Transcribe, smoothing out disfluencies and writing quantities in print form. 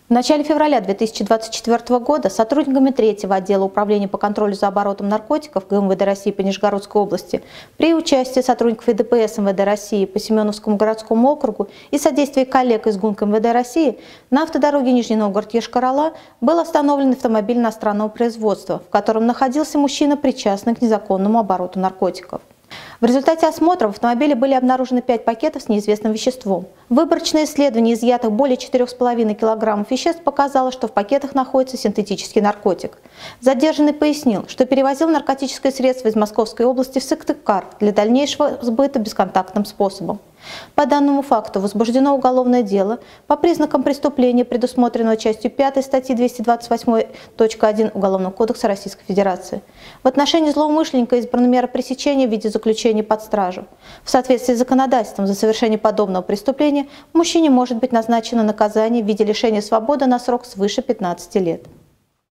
В начале февраля 2024 года сотрудниками 3-го отдела управления по контролю за оборотом наркотиков ГУМВД России по Нижегородской области при участии сотрудников ИДПС МВД России по Семеновскому городскому округу и содействии коллег из ГУНК МВД России на автодороге Нижний Новгород-Йошкар-Ола был остановлен автомобиль иностранного производства, в котором находился мужчина, причастный к незаконному обороту наркотиков. В результате осмотра в автомобиле были обнаружены 5 пакетов с неизвестным веществом. Выборочное исследование изъятых более 4,5 килограммов веществ показало, что в пакетах находится синтетический наркотик. Задержанный пояснил, что перевозил наркотическое средство из Московской области в Сыктывкар для дальнейшего сбыта бесконтактным способом. По данному факту возбуждено уголовное дело по признакам преступления, предусмотренного частью 5 статьи 228.1 Уголовного кодекса Российской Федерации. В отношении злоумышленника избрана мера пресечения в виде заключения под стражу. В соответствии с законодательством за совершение подобного преступления мужчине может быть назначено наказание в виде лишения свободы на срок свыше 15 лет.